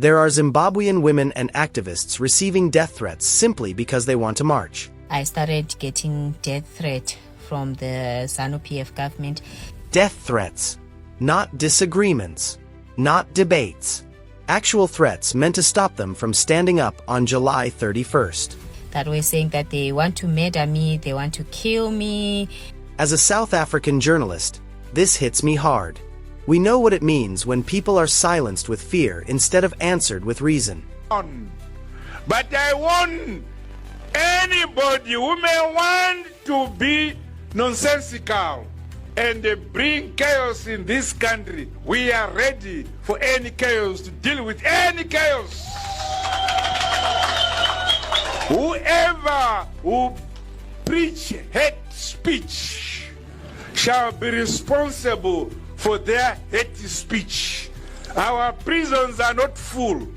There are Zimbabwean women and activists receiving death threats simply because they want to march. I started getting death threat from the ZANU-PF government. Death threats, not disagreements, not debates. Actual threats meant to stop them from standing up on July 31st. That were saying that they want to murder me, they want to kill me. As a South African journalist, this hits me hard. We know what it means when people are silenced with fear instead of answered with reason. But I want anybody who may want to be nonsensical and bring chaos in this country. We are ready for any chaos, to deal with any chaos. Whoever who preach hate speech shall be responsible for their hate speech. Our prisons are not full.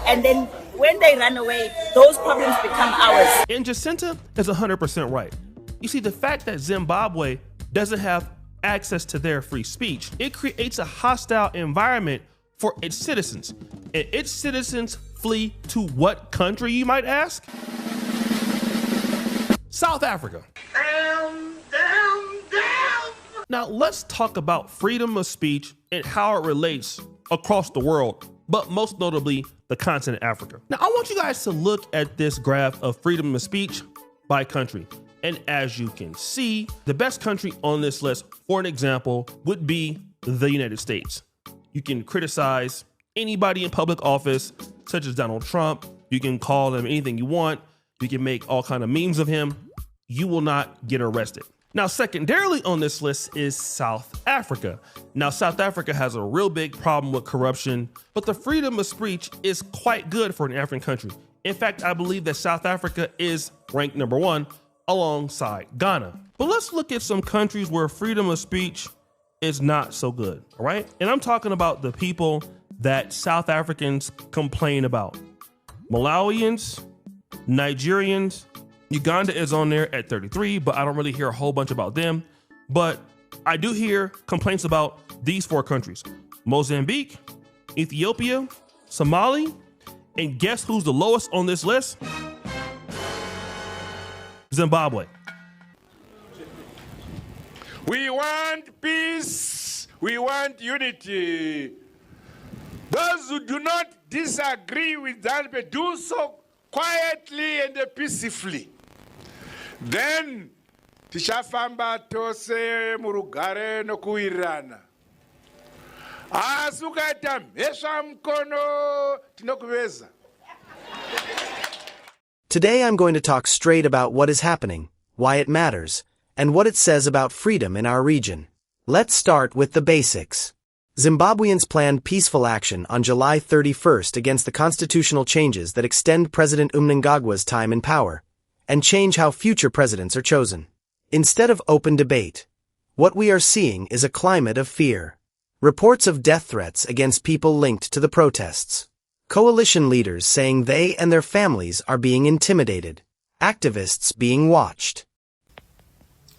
And then when they run away, those problems become ours. And Jacinta is 100% right. You see, the fact that Zimbabwe doesn't have access to their free speech, it creates a hostile environment for its citizens. And its citizens flee to what country, you might ask? South Africa. Now let's talk about freedom of speech and how it relates across the world, but most notably the continent Africa. Now I want you guys to look at this graph of freedom of speech by country. And as you can see, the best country on this list, for an example, would be the United States. You can criticize anybody in public office, such as Donald Trump. You can call him anything you want. You can make all kinds of memes of him. You will not get arrested. Now, secondarily on this list is South Africa. Now, South Africa has a real big problem with corruption, but the freedom of speech is quite good for an African country. In fact, I believe that South Africa is ranked #1 alongside Ghana. But let's look at some countries where freedom of speech is not so good, all right? And I'm talking about the people that South Africans complain about. Malawians, Nigerians, Uganda is on there at 33, but I don't really hear a whole bunch about them. But I do hear complaints about these 4 countries: Mozambique, Ethiopia, Somali, and guess who's the lowest on this list? Zimbabwe. We want peace. We want unity. Those who do not disagree with that, do so quietly and peacefully. Then tichafamba tose murugare nokuwirirana. Asi ukaita mhesva mukono tinokuveza. Today I'm going to talk straight about what is happening, why it matters, and what it says about freedom in our region. Let's start with the basics. Zimbabweans planned peaceful action on July 31st against the constitutional changes that extend President Mnangagwa's time in power and change how future presidents are chosen. Instead of open debate, what we are seeing is a climate of fear. Reports of death threats against people linked to the protests. Coalition leaders saying they and their families are being intimidated. Activists being watched.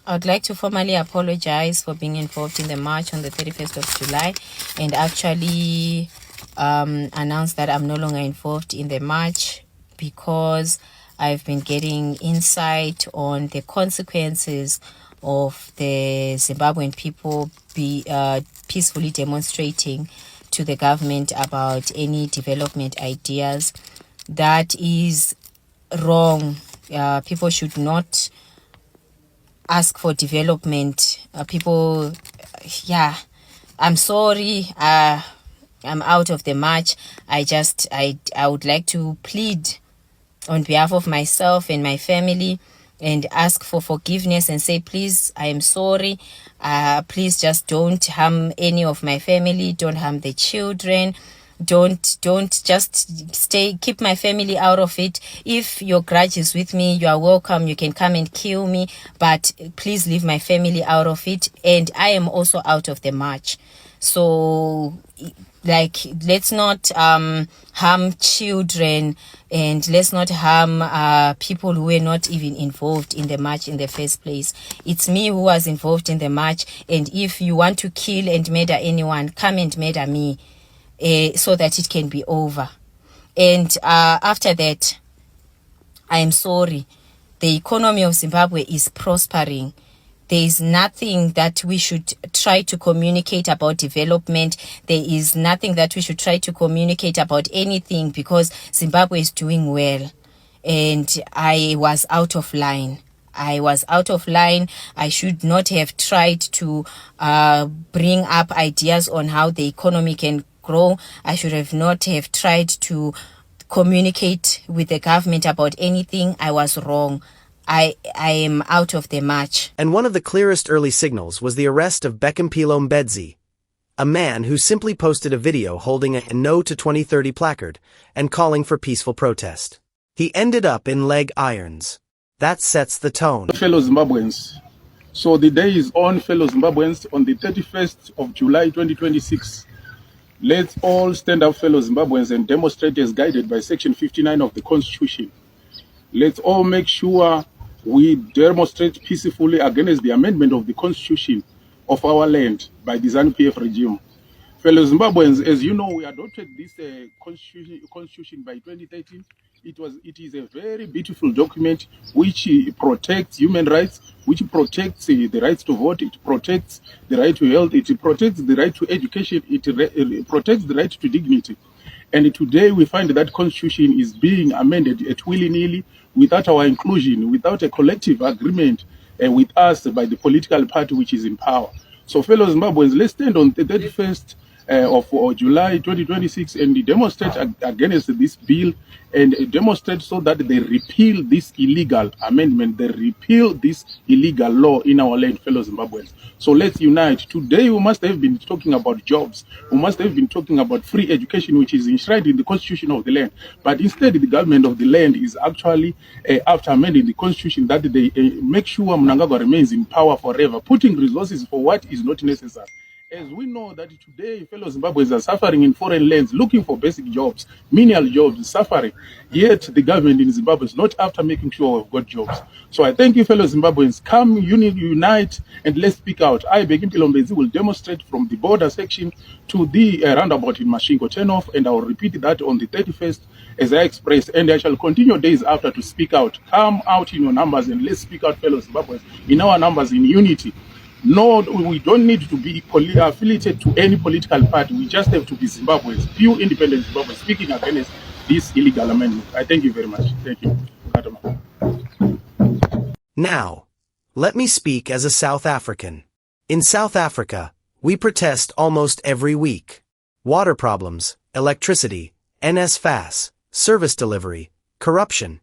I would like to formally apologize for being involved in the march on the 31st of July and actually announce that I'm no longer involved in the march because I've been getting insight on the consequences of the Zimbabwean people peacefully demonstrating to the government about any development ideas. That is wrong. People should not ask for development. I'm sorry. I'm out of the march. I would like to plead on behalf of myself and my family and ask for forgiveness and say, please, I am sorry. Please just don't harm any of my family. Don't harm the children. Don't just keep my family out of it. If your grudge is with me, you are welcome. You can come and kill me, but please leave my family out of it. And I am also out of the march. So, let's not harm children and let's not harm people who were not even involved in the march in the first place. It's me who was involved in the march, and if you want to kill and murder anyone, come and murder me. so that it can be over. And after that, I am sorry. The economy of Zimbabwe is prospering. There is nothing that we should try to communicate about development. There is nothing that we should try to communicate about anything, because Zimbabwe is doing well. And I was out of line. I should not have tried to bring up ideas on how the economy can grow. I should have not have tried to communicate with the government about anything. I was wrong. I am out of the match. And one of the clearest early signals was the arrest of Bhekimpilo Mbedzi, a man who simply posted a video holding a No to 2030 placard and calling for peaceful protest. He ended up in leg irons. That sets the tone. Fellow Zimbabweans, so the day is on, fellow Zimbabweans, on the 31st of July 2026. Let's all stand up, fellow Zimbabweans, and demonstrate as guided by Section 59 of the Constitution. Let's all make sure we demonstrate peacefully against the amendment of the Constitution of our land by the ZANU-PF regime. Fellow Zimbabweans, as you know, we adopted this constitution by 2013. It is a very beautiful document which protects human rights, which protects the rights to vote, it protects the right to health, it protects the right to education, it protects the right to dignity. And today we find that constitution is being amended at willy-nilly, without our inclusion, without a collective agreement with us by the political party which is in power. So fellow Zimbabweans, let's stand on the 31st of July 2026 and demonstrate against this bill, and demonstrate so that they repeal this illegal amendment, they repeal this illegal law in our land, fellow Zimbabweans. So let's unite. Today we must have been talking about jobs, we must have been talking about free education, which is enshrined in the constitution of the land. But instead the government of the land is actually, after amending the constitution, that they make sure Mnangagwa remains in power forever, putting resources for what is not necessary. As we know that today fellow Zimbabweans are suffering in foreign lands, looking for basic jobs, menial jobs, suffering. Yet the government in Zimbabwe is not after making sure we've got jobs. So I thank you, fellow Zimbabweans. Come, unite, and let's speak out. I, Bhekimpilo Mbedzi, will demonstrate from the border section to the roundabout in Mashingo turnoff, and I will repeat that on the 31st as I expressed, and I shall continue days after to speak out. Come out in your numbers and let's speak out, fellow Zimbabweans, in our numbers, in unity. No, we don't need to be affiliated to any political party. We just have to be Zimbabweans, pure independent Zimbabweans, speaking against this illegal amendment. I thank you very much. Thank you. Now, let me speak as a South African. In South Africa, we protest almost every week. Water problems, electricity, NSFAS, service delivery, corruption.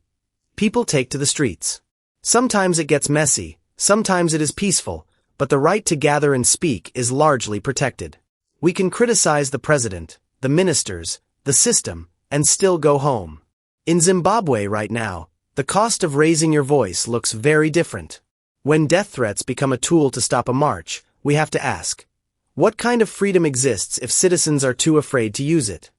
People take to the streets. Sometimes it gets messy, sometimes it is peaceful, but the right to gather and speak is largely protected. We can criticize the president, the ministers, the system, and still go home. In Zimbabwe right now, the cost of raising your voice looks very different. When death threats become a tool to stop a march, we have to ask, what kind of freedom exists if citizens are too afraid to use it?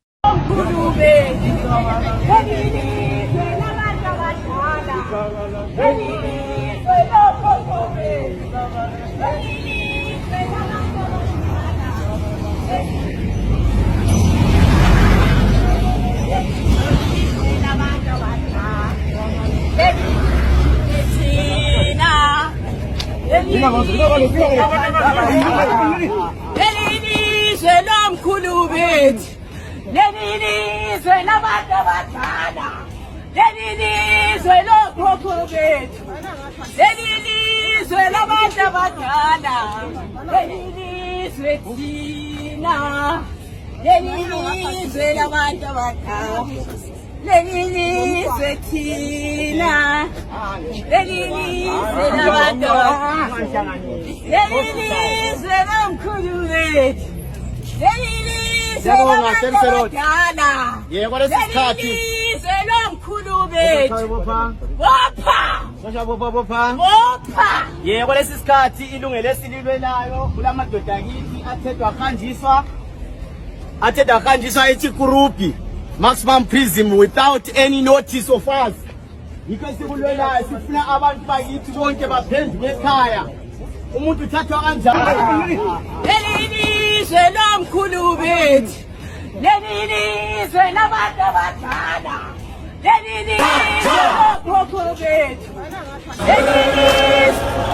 maximum prison without any notice of us. Because kulona sifuna abantu bakithi bonke baphendule ekhaya. Umuntu uthathwa kanjani? Lelizwe lomkhulu bethu. Lenilizwe labantu abadala. Lenilizwe lokhokho bethu. Lenilizwe.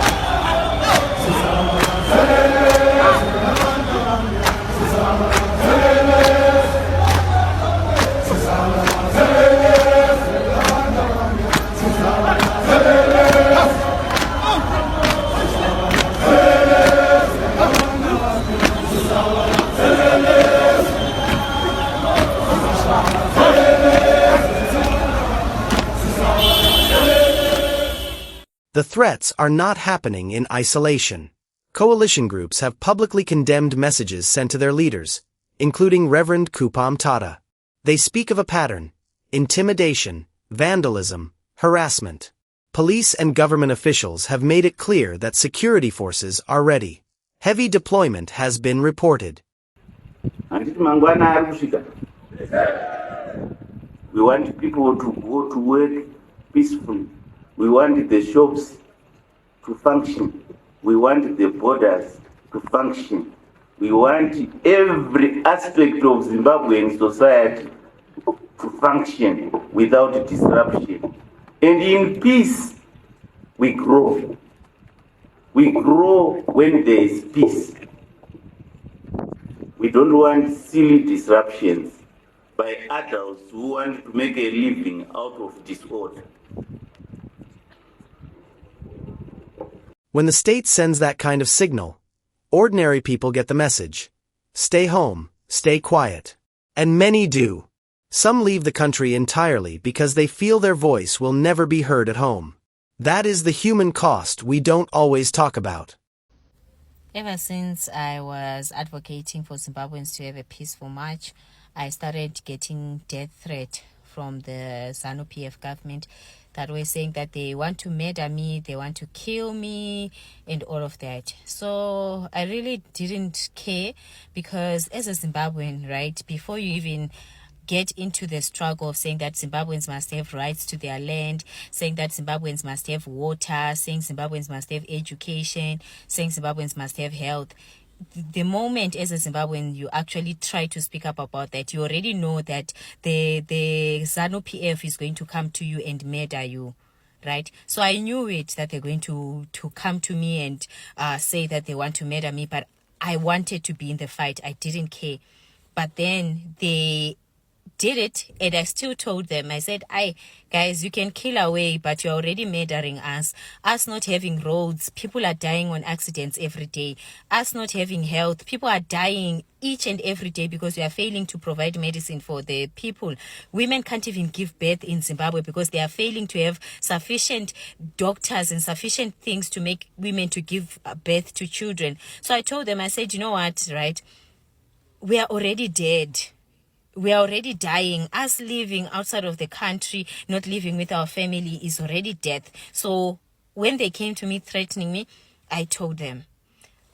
The threats are not happening in isolation. Coalition groups have publicly condemned messages sent to their leaders, including Reverend Kupam Tata. They speak of a pattern: intimidation, vandalism, harassment. Police and government officials have made it clear that security forces are ready. Heavy deployment has been reported. We want people to go to work peacefully. We want the shops to function. We want the borders to function. We want every aspect of Zimbabwean society to function without disruption. And in peace, we grow. We grow when there is peace. We don't want silly disruptions by adults who want to make a living out of disorder. When the state sends that kind of signal, ordinary people get the message. Stay home, stay quiet. And many do. Some leave the country entirely because they feel their voice will never be heard at home. That is the human cost we don't always talk about. Ever since I was advocating for Zimbabweans to have a peaceful march, I started getting death threat from the ZANU-PF government that were saying that they want to murder me, they want to kill me, and all of that. So I really didn't care, because as a Zimbabwean, right, before you even get into the struggle of saying that Zimbabweans must have rights to their land, saying that Zimbabweans must have water, saying Zimbabweans must have education, saying Zimbabweans must have health, the moment as a Zimbabwean you actually try to speak up about that, you already know that the ZANU-PF is going to come to you and murder you, right? So I knew it, that they're going to come to me and say that they want to murder me, but I wanted to be in the fight. I didn't care. But then they did it, and I still told them, I said, guys, you can kill away, but you're already murdering us not having roads, people are dying on accidents every day, us not having health, people are dying each and every day because we are failing to provide medicine for the people. Women can't even give birth in Zimbabwe because they are failing to have sufficient doctors and sufficient things to make women to give birth to children. So I told them, I said, you know what, right, we are already dead. We are already dying. Us living outside of the country, not living with our family, is already death. So when they came to me threatening me, I told them.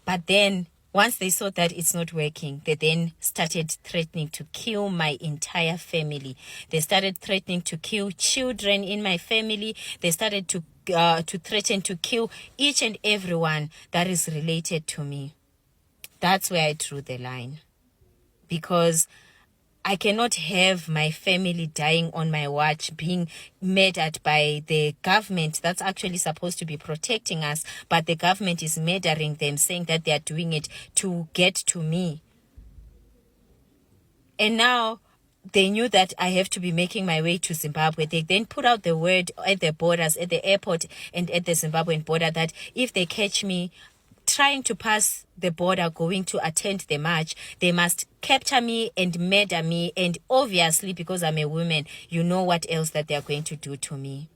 But then once they saw that it's not working, they then started threatening to kill my entire family. They started threatening to kill children in my family. They started to threaten to kill each and everyone that is related to me. That's where I drew the line. Because I cannot have my family dying on my watch, being murdered by the government that's actually supposed to be protecting us, but the government is murdering them, saying that they are doing it to get to me. And now they knew that I have to be making my way to Zimbabwe. They then put out the word at the borders, at the airport and at the Zimbabwean border, that if they catch me trying to pass the border going to attend the march, they must capture me and murder me. And obviously, because I'm a woman, you know what else that they're going to do to me.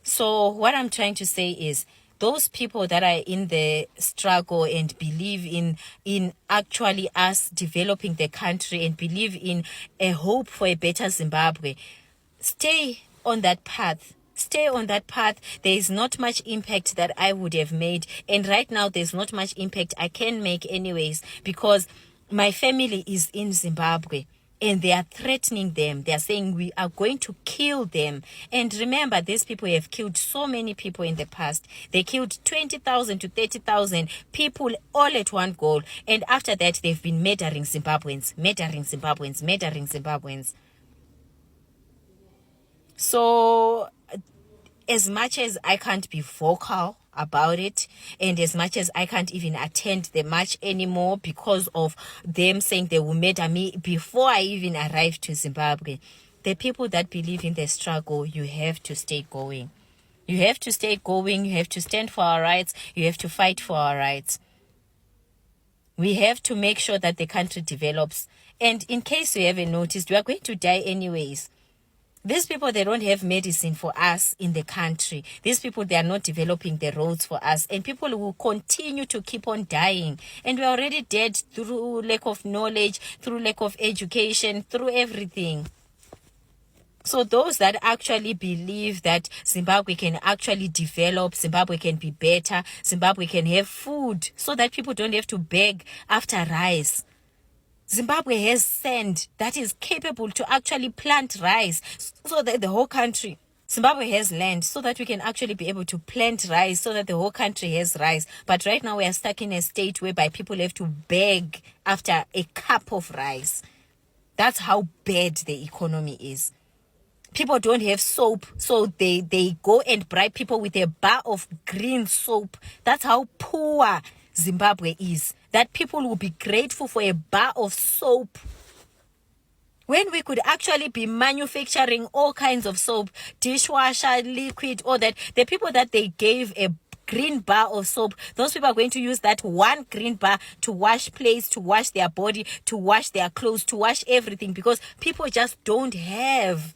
So what I'm trying to say is, those people that are in the struggle and believe in actually us developing the country and believe in a hope for a better Zimbabwe, stay on that path. Stay on that path. There is not much impact that I would have made. And right now, there's not much impact I can make anyways, because my family is in Zimbabwe. And they are threatening them. They are saying we are going to kill them. And remember, these people have killed so many people in the past. They killed 20,000 to 30,000 people all at one go. And after that, they've been murdering Zimbabweans, murdering Zimbabweans, murdering Zimbabweans. So, as much as I can't be vocal about it, and as much as I can't even attend the march anymore because of them saying they will murder me before I even arrived to Zimbabwe, the people that believe in the struggle, you have to stay going. You have to stay going. You have to stand for our rights. You have to fight for our rights. We have to make sure that the country develops. And in case you haven't noticed, we are going to die anyways. These people, they don't have medicine for us in the country. These people, they are not developing the roads for us. And people will continue to keep on dying. And we're already dead through lack of knowledge, through lack of education, through everything. So those that actually believe that Zimbabwe can actually develop, Zimbabwe can be better, Zimbabwe can have food so that people don't have to beg after rice. Zimbabwe has sand that is capable to actually plant rice so that the whole country, Zimbabwe has land so that we can actually be able to plant rice so that the whole country has rice. But right now we are stuck in a state whereby people have to beg after a cup of rice. That's how bad the economy is. People don't have soap, so they go and bribe people with a bar of green soap. That's how poor Zimbabwe is. That people will be grateful for a bar of soap when we could actually be manufacturing all kinds of soap, dishwasher, liquid, all that. The people that they gave a green bar of soap, those people are going to use that one green bar to wash plates, to wash their body, to wash their clothes, to wash everything, because people just don't have.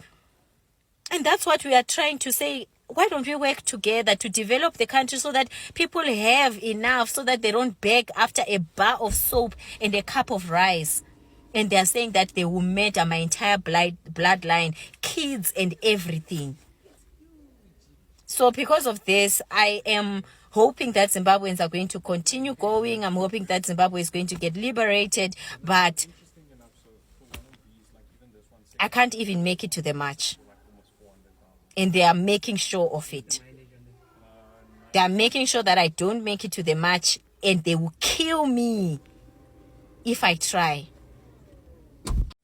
And that's what we are trying to say. Why don't we work together to develop the country so that people have enough, so that they don't beg after a bar of soap and a cup of rice? And they're saying that they will murder my entire bloodline, kids and everything. So because of this, I am hoping that Zimbabweans are going to continue going. I'm hoping that Zimbabwe is going to get liberated, but I can't even make it to the march. And they are making sure of it. They are making sure that I don't make it to the march, and they will kill me if I try.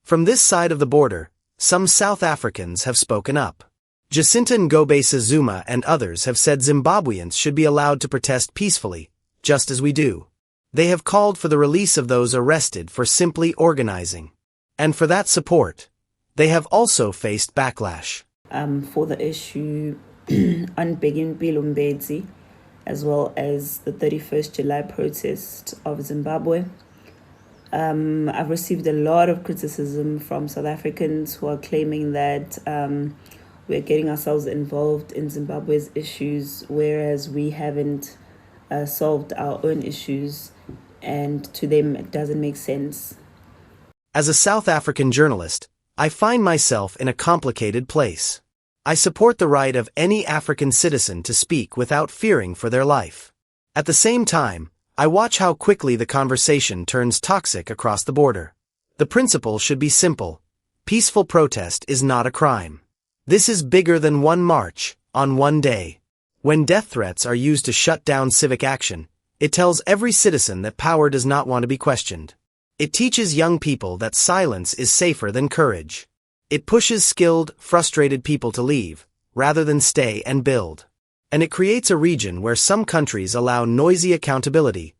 From this side of the border, some South Africans have spoken up. Jacinta Ngobese Zuma and others have said Zimbabweans should be allowed to protest peacefully, just as we do. They have called for the release of those arrested for simply organizing. And for that support, they have also faced backlash. For the issue on Bhekimpilo Mbedzi, as well as the 31st July protest of Zimbabwe. I've received a lot of criticism from South Africans who are claiming that we're getting ourselves involved in Zimbabwe's issues, whereas we haven't solved our own issues, and to them it doesn't make sense. As a South African journalist, I find myself in a complicated place. I support the right of any African citizen to speak without fearing for their life. At the same time, I watch how quickly the conversation turns toxic across the border. The principle should be simple. Peaceful protest is not a crime. This is bigger than one march, on one day. When death threats are used to shut down civic action, it tells every citizen that power does not want to be questioned. It teaches young people that silence is safer than courage. It pushes skilled, frustrated people to leave, rather than stay and build. And it creates a region where some countries allow noisy accountability,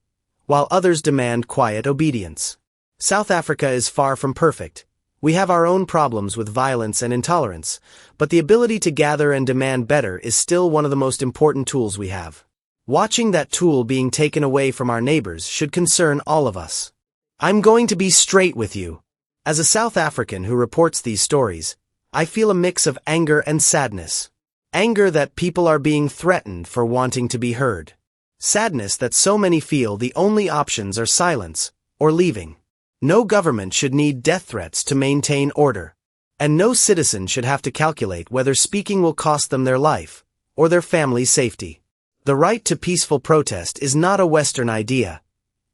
while others demand quiet obedience. South Africa is far from perfect. We have our own problems with violence and intolerance, but the ability to gather and demand better is still one of the most important tools we have. Watching that tool being taken away from our neighbors should concern all of us. I'm going to be straight with you. As a South African who reports these stories, I feel a mix of anger and sadness. Anger that people are being threatened for wanting to be heard. Sadness that so many feel the only options are silence or leaving. No government should need death threats to maintain order. And no citizen should have to calculate whether speaking will cost them their life or their family's safety. The right to peaceful protest is not a Western idea.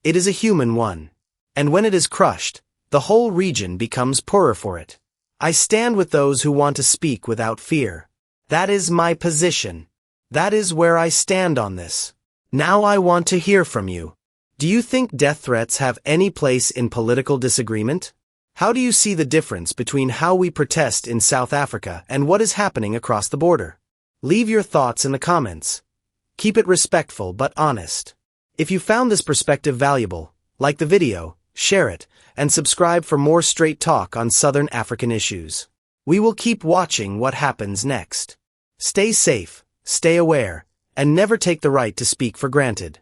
It is a human one. And when it is crushed, the whole region becomes poorer for it. I stand with those who want to speak without fear. That is my position. That is where I stand on this. Now I want to hear from you. Do you think death threats have any place in political disagreement? How do you see the difference between how we protest in South Africa and what is happening across the border? Leave your thoughts in the comments. Keep it respectful but honest. If you found this perspective valuable, like the video, share it, and subscribe for more straight talk on Southern African issues. We will keep watching what happens next. Stay safe, stay aware, and never take the right to speak for granted.